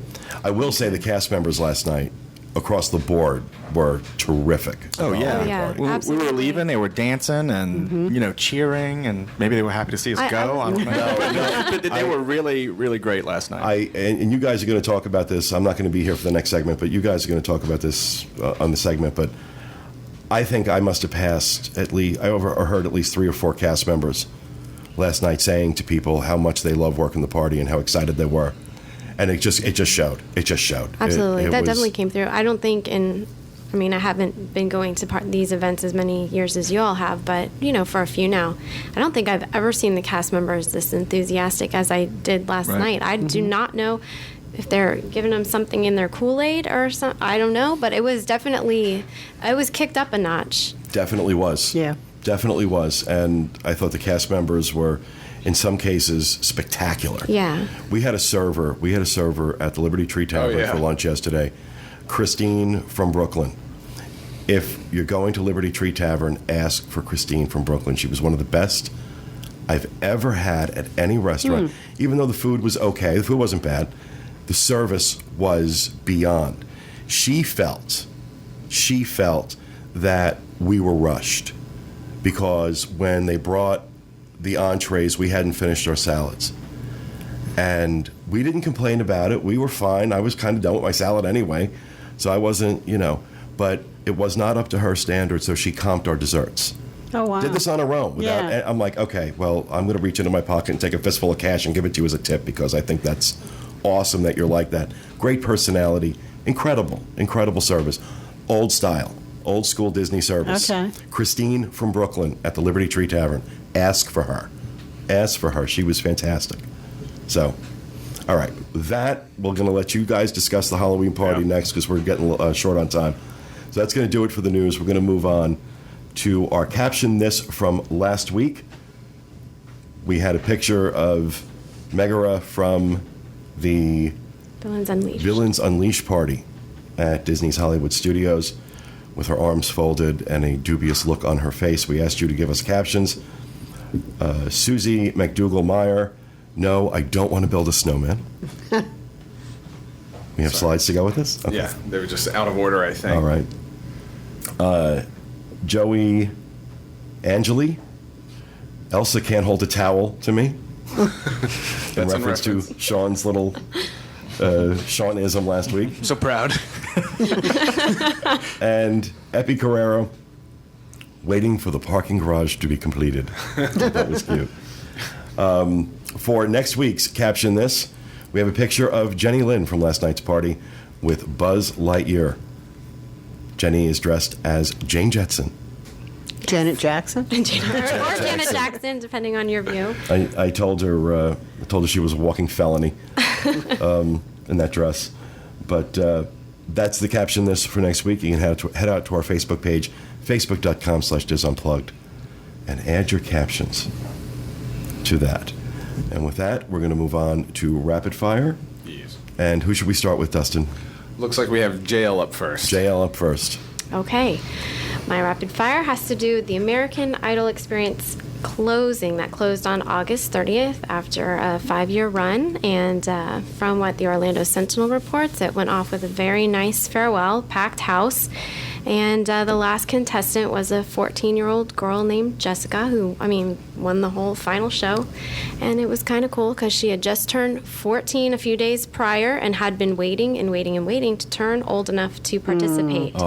I will say the cast members last night, across the board, were terrific. Oh yeah, yeah, we were leaving. They were dancing and cheering, and maybe they were happy to see us go. I don't know. But they were really, really great last night. And you guys are going to talk about this. I'm not going to be here for the next segment, but you guys are going to talk about this on the segment. But I think I must have passed heard at least 3 or 4 cast members last night saying to people how much they love working the party and how excited they were. And it just showed. It just showed. Absolutely. That definitely came through. I don't think I haven't been going to these events as many years as you all have, but, for a few now. I don't think I've ever seen the cast members this enthusiastic as I did last night. I do not know if they're giving them something in their Kool-Aid or something. I don't know, but it was kicked up a notch. Definitely was. Yeah. Definitely was. And I thought the cast members were, in some cases, spectacular. Yeah. We had a server at the Liberty Tree Tavern for lunch yesterday. Christine from Brooklyn. If you're going to Liberty Tree Tavern, ask for Christine from Brooklyn. She was one of the best I've ever had at any restaurant. Even though the food was okay, the food wasn't bad, the service was beyond. She felt that we were rushed because when they brought the entrees, we hadn't finished our salads. And we didn't complain about it. We were fine. I was kind of done with my salad anyway, so I wasn't, but it was not up to her standard, so she comped our desserts. Oh, wow. Did this on her own. And I'm like, okay, well, I'm going to reach into my pocket and take a fistful of cash and give it to you as a tip because I think that's awesome that you're like that. Great personality. Incredible service. Old style. Old school Disney service. Okay. Christine from Brooklyn at the Liberty Tree Tavern. Ask for her. She was fantastic. So, all right. That, we're going to let you guys discuss the Halloween party next because we're getting short on time. So that's going to do it for the news. We're going to move on to our Caption This from last week. We had a picture of Megara from the Villains Unleashed party at Disney's Hollywood Studios with her arms folded and a dubious look on her face. We asked you to give us captions. Susie McDougall-Meyer, no, I don't want to build a snowman. We have slides to go with this? Okay. Yeah, they were just out of order, I think. All right. Joey Angeli, Elsa can't hold a towel to me. in reference to Sean's little Seanism last week. I'm so proud. And Epi Carrero, waiting for the parking garage to be completed. That was cute. For next week's Caption This, we have a picture of Jenny Lynn from last night's party with Buzz Lightyear. Jenny is dressed as Jane Jetson. Janet Jackson? Or Janet Jackson, depending on your view. I told her she was a walking felony in that dress. But that's the Caption This for next week. You can head out to our Facebook page, facebook.com/DIS Unplugged, and add your captions to that. And with that, we're going to move on to rapid fire. Yes. And who should we start with, Dustin? Looks like we have JL up first. JL up first. Okay. My rapid fire has to do with the American Idol experience closing that closed on August 30th after a 5-year run. And from what the Orlando Sentinel reports, it went off with a very nice farewell, packed house. And the last contestant was a 14-year-old girl named Jessica, who, won the whole final show. And it was kind of cool because she had just turned 14 a few days prior and had been waiting to turn old enough to participate.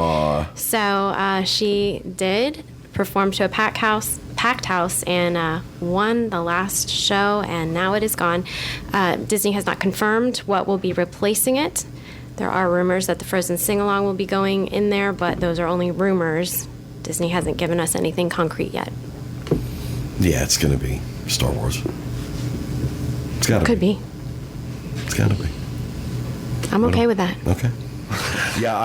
So she did perform to a packed house and won the last show, and now it is gone. Disney has not confirmed what will be replacing it. There are rumors that the Frozen sing-along will be going in there, but those are only rumors. Disney hasn't given us anything concrete yet. Yeah, it's going to be Star Wars. It's got to Could be. It's got to be. I'm okay with that. Okay. Yeah,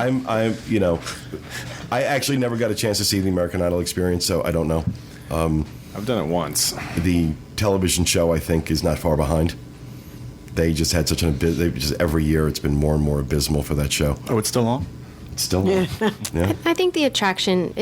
I actually never got a chance to see the American Idol experience, so I don't know. I've done it once. The television show, I think, is not far behind. They just had such every year it's been more and more abysmal for that show. Oh, it's still on? It's still on. Yeah. I think the attraction,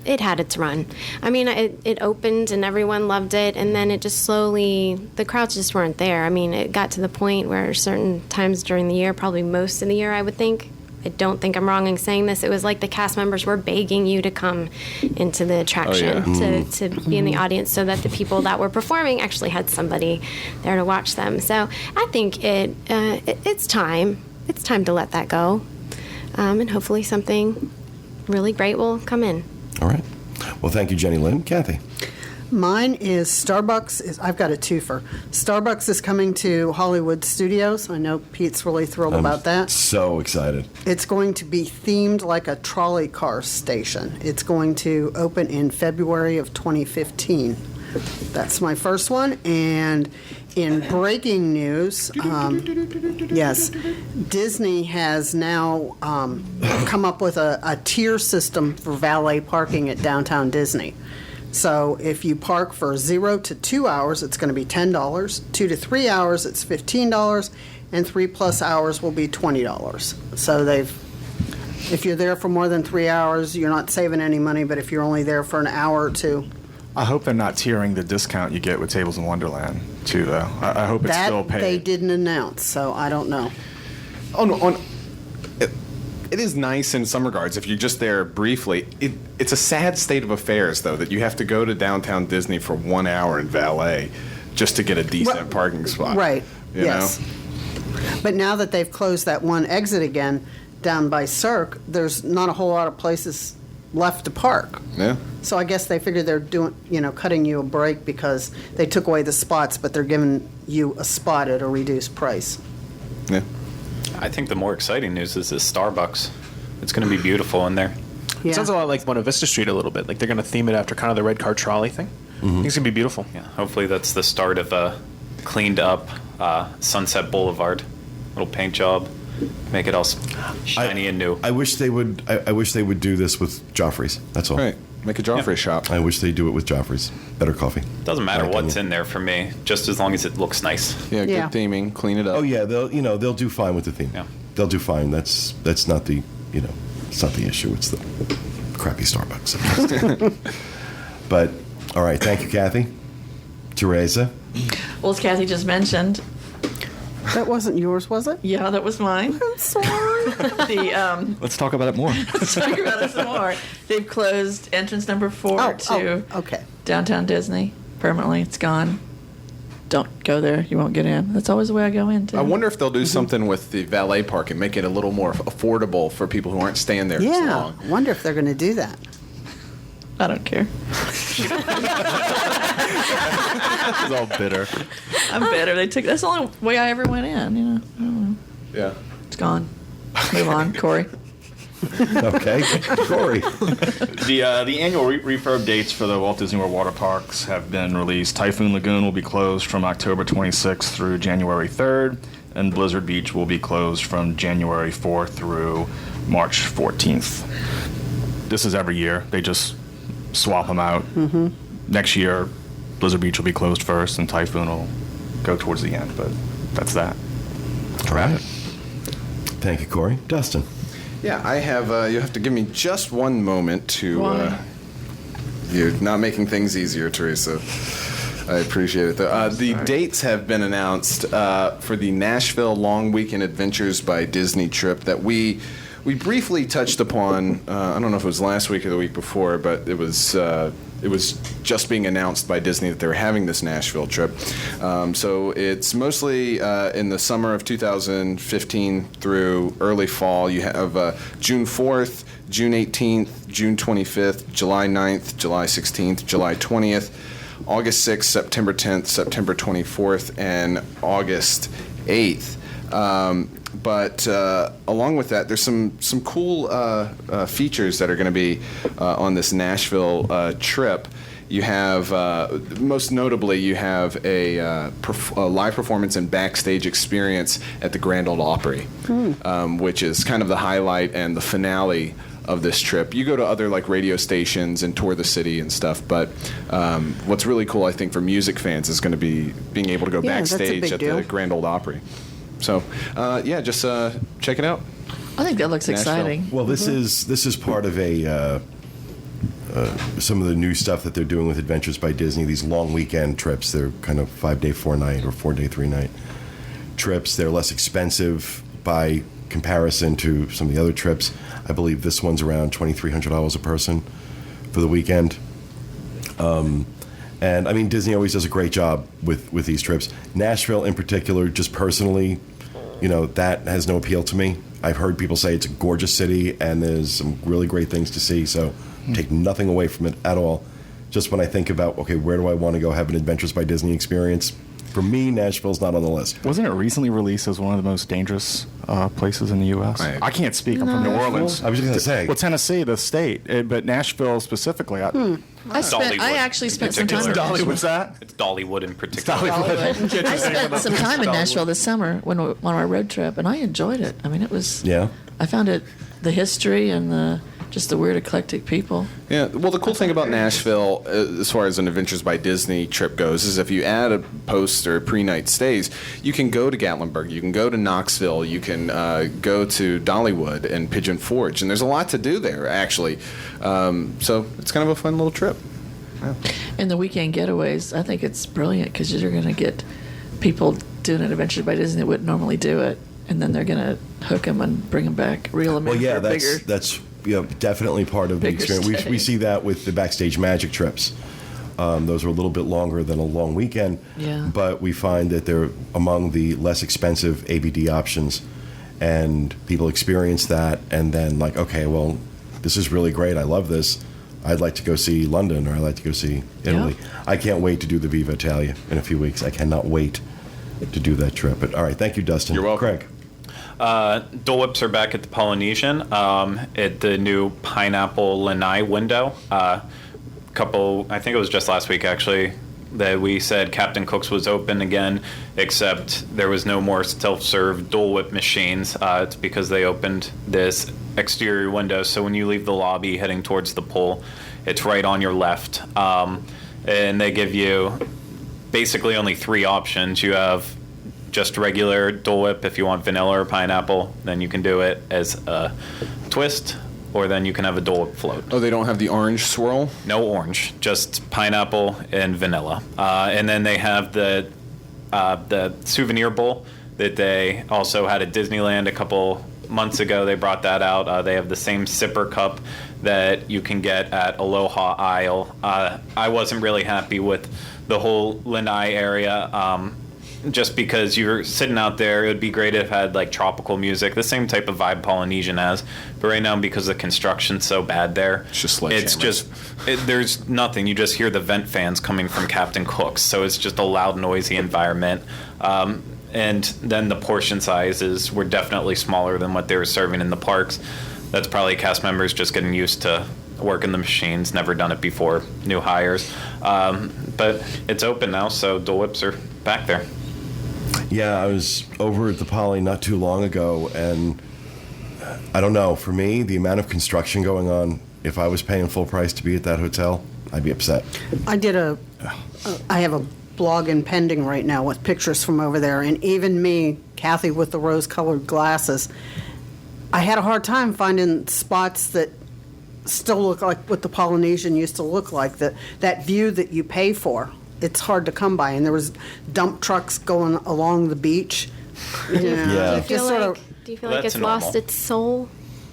it had its run. It opened and everyone loved it, and then it just slowly, the crowds just weren't there. It got to the point where certain times during the year, probably most of the year, I would think, I don't think I'm wrong in saying this, it was like the cast members were begging you to come into the attraction, to be in the audience, so that the people that were performing actually had somebody there to watch them. So I think it's time. It's time to let that go. And hopefully something really great will come in. All right. Well, thank you, Jenny Lynn. Kathy? Mine is Starbucks. I've got a twofer. Starbucks is coming to Hollywood Studios. I know Pete's really thrilled about that. So excited. It's going to be themed like a trolley car station. It's going to open in February of 2015. That's my first one. And in breaking news, yes, Disney has now come up with a tier system for valet parking at downtown Disney. So if you park for 0 to 2 hours, it's going to be $10. 2 to 3 hours, it's $15, and 3+ hours will be $20. So if you're there for more than 3 hours, you're not saving any money. But if you're only there for an hour or two, I hope they're not tiering the discount you get with Tables in Wonderland, too, though. I hope it's still paid. That they didn't announce, so I don't know. It is nice in some regards if you're just there briefly. It's a sad state of affairs, though, that you have to go to downtown Disney for 1 hour in valet just to get a decent parking spot. Right, you yes. know? But now that they've closed that one exit again down by Cirque, there's not a whole lot of places left to park. Yeah. So I guess they figured they're doing, cutting you a break because they took away the spots, but they're giving you a spot at a reduced price. Yeah. I think the more exciting news is this Starbucks. It's going to be beautiful in there. Yeah. It sounds a lot like Buena Vista Street a little bit. Like they're going to theme it after kind of the red car trolley thing. I think it's going to be beautiful. Yeah, hopefully that's the start of a cleaned up Sunset Boulevard. Little paint job, make it all shiny and new. I wish they would. I wish they would do this with Joffrey's. That's all. Right. Make a Joffrey shop. I wish they do it with Joffrey's. Better coffee. Doesn't matter My what's opinion. in there for me, just as long as it looks nice. Yeah, good Yeah. theming. Clean it up. Oh yeah, they'll do fine with the theme. Yeah. They'll do fine. That's not the it's not the issue. It's the crappy Starbucks. But all right, thank you, Kathy. Teresa. Well, as Kathy just mentioned, That wasn't yours, was it? yeah, that was mine. I'm sorry. Let's talk about it more. Let's talk about it some more. They've closed entrance number 4 to Okay. downtown Disney permanently. It's gone. Don't go there. You won't get in. That's always the way I go in, too. I wonder if they'll do something with the valet park and make it a little more affordable for people who aren't staying there as Yeah. long. I wonder if they're going to do that. I don't care. It's all bitter. I'm better. That's the only way I ever went in, I don't know. Yeah. It's gone. Move on, Corey. Okay, Corey. The annual refurb dates for the Walt Disney World water parks have been released. Typhoon Lagoon will be closed from October 26th through January 3rd, and Blizzard Beach will be closed from January 4th through March 14th. This is every year. They just swap them out. Next year, Blizzard Beach will be closed first, and Typhoon will go towards the end. But that's that. All right. Thank you, Corey. Dustin. Yeah, I have. You have to give me just one moment to. Why? You're not making things easier, Teresa. I appreciate it. The dates have been announced for the Nashville Long Weekend Adventures by Disney trip that we briefly touched upon. I don't know if it was last week or the week before, but it was just being announced by Disney that they were having this Nashville trip. So it's mostly in the summer of 2015 through early fall. You have June 4th, June 18th, June 25th, July 9th, July 16th, July 20th, August 6th, September 10th, September 24th, and August 8th. But along with that, there's some cool features that are going to be on this Nashville trip. You have, most notably, you have a live performance and backstage experience at the Grand Ole Opry, which is kind of the highlight and the finale of this trip. You go to other like radio stations and tour the city and stuff, but what's really cool, I think, for music fans is going to be being able to go Yeah, that's a backstage big at deal. the Grand Ole Opry. So, yeah, just check it out. I think that looks Nashville. exciting. Well, this is part of some of the new stuff that they're doing with Adventures by Disney. These long weekend trips. They're kind of 5-day, 4-night or 4-day, 3-night trips. They're less expensive by comparison to some of the other trips. I believe this one's around $2,300 a person for the weekend. And I mean, Disney always does a great job with these trips. Nashville, in particular, just personally, that has no appeal to me. I've heard people say it's a gorgeous city and there's some really great things to see. So take nothing away from it at all. Just when I think about, okay, where do I want to go have an Adventures by Disney experience? For me, Nashville's not on the list. Wasn't it recently released as one of the most dangerous places in the U.S.? Right. I can't speak. I'm from New Orleans. I was just going to say. Well, Tennessee, the state, but Nashville specifically. I actually spent some time in particular. Nashville. What's that? It's Dollywood in particular. Dollywood. I spent some time in Nashville this summer on our road trip, and I enjoyed it. I mean, it was. Yeah. I found it, the history and just the weird eclectic people. Yeah, well, the cool thing about Nashville, as far as an Adventures by Disney trip goes, is if you add a post or pre-night stays, you can go to Gatlinburg, you can go to Knoxville, you can go to Dollywood and Pigeon Forge, and there's a lot to do there, actually. So it's kind of a fun little trip. Yeah. And the weekend getaways, I think it's brilliant because you're going to get people doing an Adventure by Disney that wouldn't normally do it, and then they're going to hook them and bring them back, reel them Well, in yeah, for bigger. that's definitely part of the Bigger experience. stay. We see that with the Backstage Magic trips. Those are a little bit longer than a long weekend, Yeah. but we find that they're among the less expensive ABD options, and people experience that and then like, okay, well, this is really great. I love this. I'd like to go see London, or I'd like to go see Italy. Yeah. I can't wait to do the Viva Italia in a few weeks. I cannot wait to do that trip. But all right, thank you, Dustin. You're welcome. Craig. Dole Whips are back at the Polynesian at the new Pineapple Lanai window. I think it was just last week actually, that we said Captain Cook's was open again, except there was no more self-serve Dole Whip machines. It's because they opened this exterior window, so when you leave the lobby heading towards the pool, it's right on your left. And they give you basically only 3 options. You have just regular Dole Whip. If you want vanilla or pineapple, then you can do it as a twist, or then you can have a Dole Whip float. Oh, they don't have the orange swirl? No orange, just pineapple and vanilla. And then they have the souvenir bowl that they also had at Disneyland a couple months ago. They brought that out. They have the same sipper cup that you can get at Aloha Isle. I wasn't really happy with the whole Lanai area. Just because you're sitting out there, it would be great if it had like tropical music, the same type of vibe Polynesian has. But right now, because the construction's so bad there, It's just sledgehammers. there's nothing. You just hear the vent fans coming from Captain Cook's, so it's just a loud, noisy environment. And then the portion sizes were definitely smaller than what they were serving in the parks. That's probably cast members just getting used to working the machines, never done it before, new hires. But it's open now, so Dole Whips are back there. Yeah, I was over at the Poly not too long ago, and I don't know. For me, the amount of construction going on, if I was paying full price to be at that hotel, I'd be upset. I have a blogging pending right now with pictures from over there, and even me, Kathy with the rose-colored glasses, I had a hard time finding spots that still look like what the Polynesian used to look like, that view that you pay for. It's hard to come by, and there was dump trucks going along the beach. Do you feel sort like, of- it's lost its soul?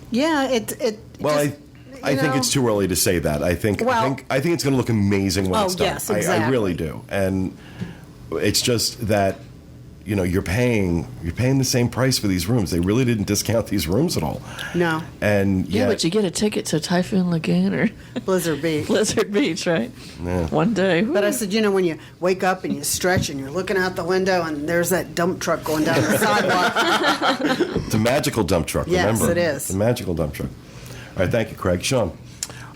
Yeah, it Well, just, I think it's too early to say that. I think it's going to look amazing when Oh, it's done. yes, I exactly. really do, and it's just that you're paying the same price for these rooms. They really didn't discount these rooms at all. No. And Yeah, but you get a ticket to Typhoon Lagoon or Blizzard Beach. Blizzard Beach, right? Yeah. One day. But I said, when you wake up and you stretch and you're looking out the window and there's that dump truck going down the sidewalk. It's a magical dump truck. Yes, remember? it is. It's a magical dump truck. All right, thank you, Craig. Sean.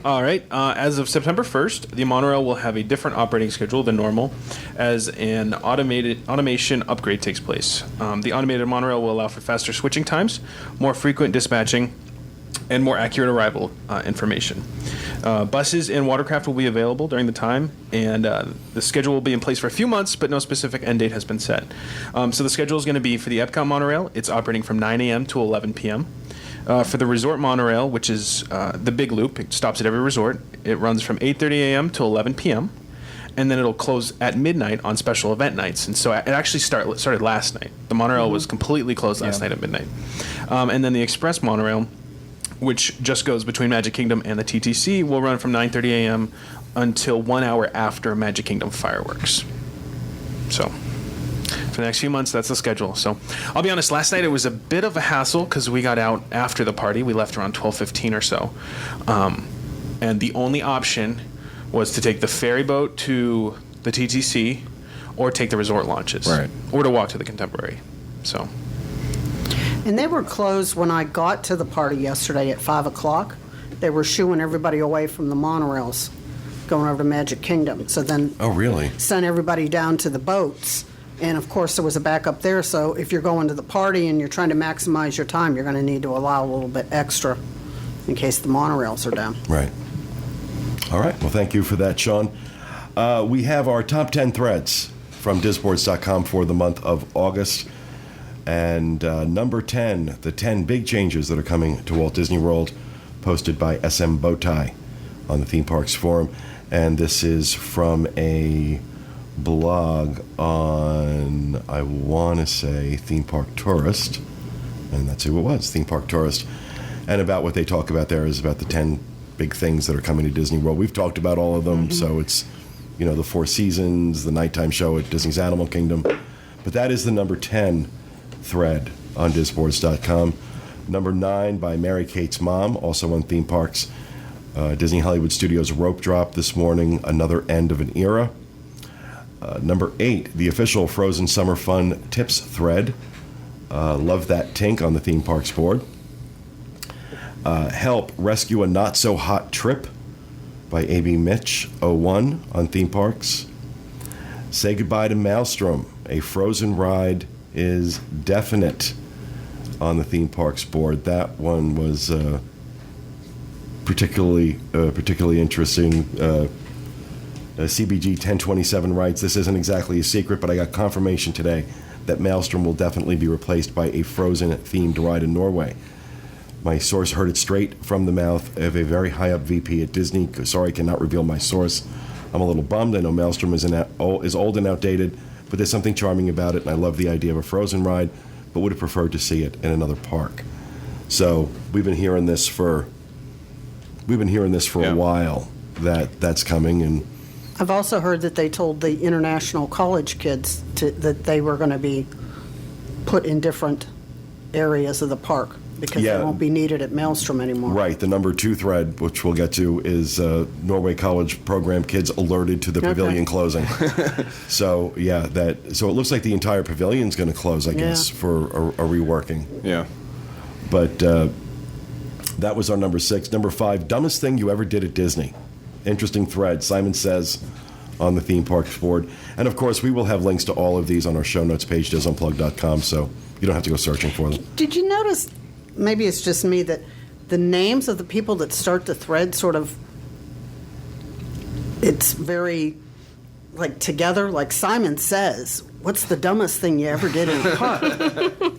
All right. As of September 1st, the monorail will have a different operating schedule than normal as an automation upgrade takes place. The automated monorail will allow for faster switching times, more frequent dispatching, and more accurate arrival information. Buses and watercraft will be available during the time, and the schedule will be in place for a few months, but no specific end date has been set. So the schedule is going to be for the Epcot monorail, it's operating from 9 a.m. to 11 p.m. For the resort monorail, which is the big loop, it stops at every resort. It runs from 8:30 a.m. to 11 p.m. and then it'll close at midnight on special event nights. And so it actually started last night. The monorail was completely closed last night at midnight. And then the express monorail, which just goes between Magic Kingdom and the TTC, will run from 9:30 a.m. until 1 hour after Magic Kingdom fireworks. So for the next few months, that's the schedule. So I'll be honest, last night it was a bit of a hassle because we got out after the party. We left around 12:15 or so. And the only option was to take the ferry boat to the TTC or take the resort launches. Right. Or to walk to the Contemporary. So And they were closed when I got to the party yesterday at 5 o'clock. They were shooing everybody away from the monorails going over to Magic Kingdom. So then Oh, really? sent everybody down to the boats. And of course, there was a backup there. So if you're going to the party and you're trying to maximize your time, you're going to need to allow a little bit extra in case the monorails are down. Right. All right. Well, thank you for that, Sean. We have our top 10 threads from Disboards.com for the month of August. And number 10, the 10 big changes that are coming to Walt Disney World, posted by SM Bowtie on the Theme Parks Forum. And this is from a blog on, I want to say, Theme Park Tourist. And that's who it was, Theme Park Tourist. And about what they talk about there is about the 10 big things that are coming to Disney World. We've talked about all of them, so it's, the Four Seasons, the nighttime show at Disney's Animal Kingdom. But that is the number 10 thread on Disboards.com. Number 9 by Mary Kate's mom, also on Theme Parks. Disney Hollywood Studios rope drop this morning, another end of an era. Number 8, the official Frozen Summer Fun tips thread. Love that Tink on the Theme Parks board. Help Rescue a Not So Hot Trip by A.B. Mitch 01 on Theme Parks. Say Goodbye to Maelstrom. A Frozen ride is definite on the Theme Parks board. That one was particularly interesting. CBG 1027 writes, this isn't exactly a secret, but I got confirmation today that Maelstrom will definitely be replaced by a Frozen-themed ride in Norway. My source heard it straight from the mouth of a very high-up VP at Disney. Sorry, I cannot reveal my source. I'm a little bummed. I know Maelstrom is old and outdated, but there's something charming about it, and I love the idea of a Frozen ride, but would have preferred to see it in another park. So we've been hearing this for a while, that's coming. And I've also heard that they told the international college kids that they were going to be put in different areas of the park because they won't be needed at Maelstrom anymore. Right. The number 2 thread, which we'll get to, is Norway College program kids alerted to the pavilion closing. So it looks like the entire pavilion's going to close, I guess, for a reworking. Yeah. But that was our number 6. Number 5, dumbest thing you ever did at Disney. Interesting thread, Simon says, on the Theme Parks board. And, of course, we will have links to all of these on our show notes page, disunplugged.com, so you don't have to go searching for them. Did you notice, maybe it's just me, that the names of the people that start the thread sort of, it's very like together, like Simon Says, what's the dumbest thing you ever did in a park?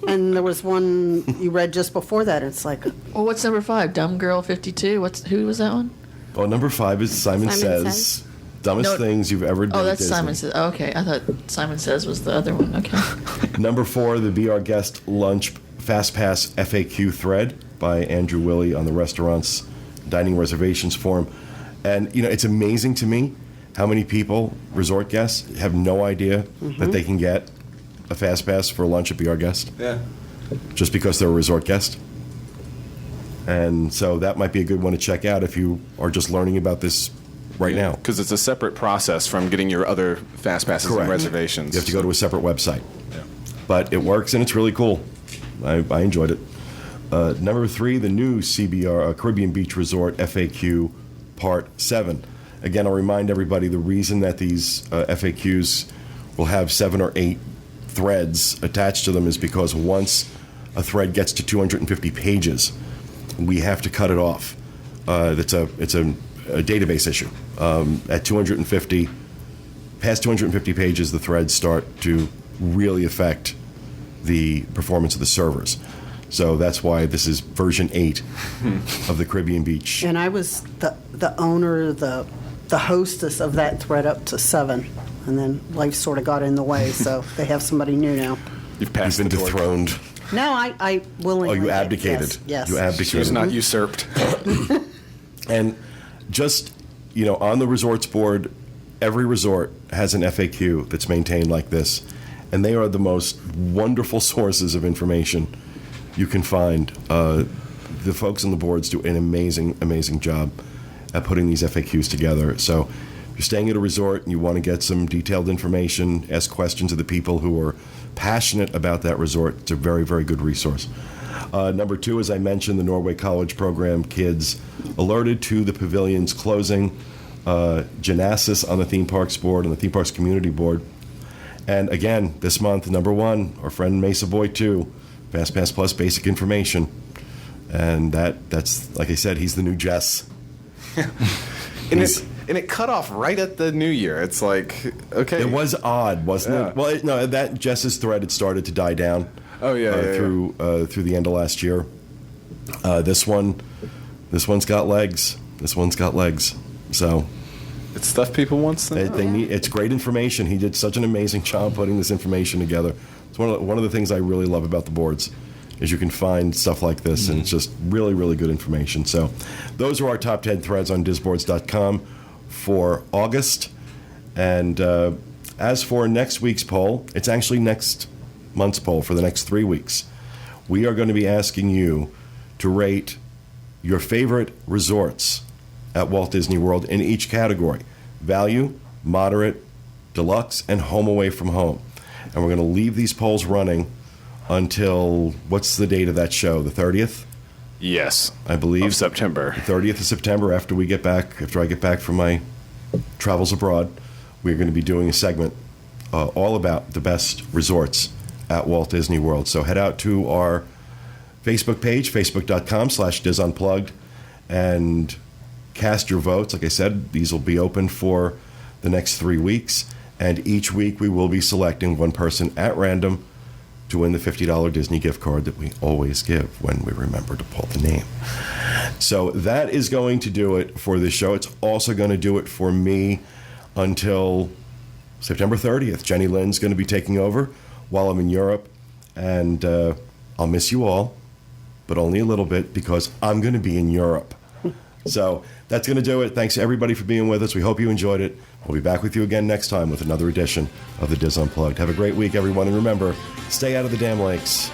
And there was one you read just before that. It's like, Well, what's number 5? Dumb Girl 52. Who was that one? Oh, number 5 is Simon Says. Dumbest No. things you've ever done. Oh, at that's Disney. Simon Says. Oh, okay, I thought Simon Says was the other one. Okay. Number 4, the Be Our Guest Lunch Fast Pass FAQ thread by Andrew Willey on the restaurant's dining reservations forum. And, it's amazing to me how many people, resort guests, have no idea that they can get a Fast Pass for lunch at Be Our Guest Yeah. just because they're a resort guest. And so that might be a good one to check out if you are just learning about this right now. Because it's a separate process from getting your other fast passes Correct. and reservations. You have to go to a separate website. But it works and it's really cool. I enjoyed it. Number 3, the new CBR Caribbean Beach Resort FAQ Part 7. Again, I'll remind everybody the reason that these FAQs will have 7 or 8 threads attached to them is because once a thread gets to 250 pages, we have to cut it off. It's a database issue. At 250, past 250 pages, the threads start to really affect the performance of the servers. So that's why this is version 8 of the Caribbean Beach. and I was the owner, the hostess of that thread up to 7. And then life sort of got in the way, so they have somebody new now. You've You've passed been the torch. dethroned. No, I willingly Oh, you did. abdicated. Yes. You She abdicated. was not usurped. And just, on the resorts board, every resort has an FAQ that's maintained like this. And they are the most wonderful sources of information you can find. The folks on the boards do an amazing, amazing job at putting these FAQs together. So if you're staying at a resort and you want to get some detailed information, ask questions of the people who are passionate about that resort, it's a very, very good resource. Number 2, as I mentioned, the Norway College Program kids alerted to the pavilion's closing. Genesis on the theme parks board and the theme parks community board. And again, this month, number 1, our friend Mesa Boy 2, Fast Pass Plus basic information. And that's, like I said, he's the new Jess. And it cut off right at the new year. It's like, okay. It was odd, wasn't Yeah. it? Well, no, that Jess's thread had started to die down. Oh, yeah, yeah. through the end of last year. This one's got legs. This one's got legs. So It's stuff people want to know. they need. It's great information. He did such an amazing job putting this information together. It's one of the things I really love about the boards is you can find stuff like this, and it's just really, really good information. So those are our top 10 threads on disboards.com for August. And as for next week's poll, it's actually next month's poll for the next 3 weeks. We are going to be asking you to rate your favorite resorts at Walt Disney World in each category: value, moderate, deluxe, and home away from home. And we're going to leave these polls running until, what's the date of that show? The 30th, Yes. I believe. Of September. 30th of September, after I get back from my travels abroad. We're going to be doing a segment all about the best resorts at Walt Disney World. So head out to our Facebook page, facebook.com/DIS Unplugged, and cast your votes. Like I said, these will be open for the next 3 weeks, and each week we will be selecting one person at random to win the $50 Disney gift card that we always give when we remember to pull the name. So that is going to do it for this show. It's also going to do it for me until September 30th. Jenny Lynn's going to be taking over while I'm in Europe, and I'll miss you all, but only a little bit because I'm going to be in Europe. So that's going to do it. Thanks, everybody, for being with us. We hope you enjoyed it. We'll be back with you again next time with another edition of the DIS Unplugged. Have a great week, everyone, and remember, stay out of the damn lakes.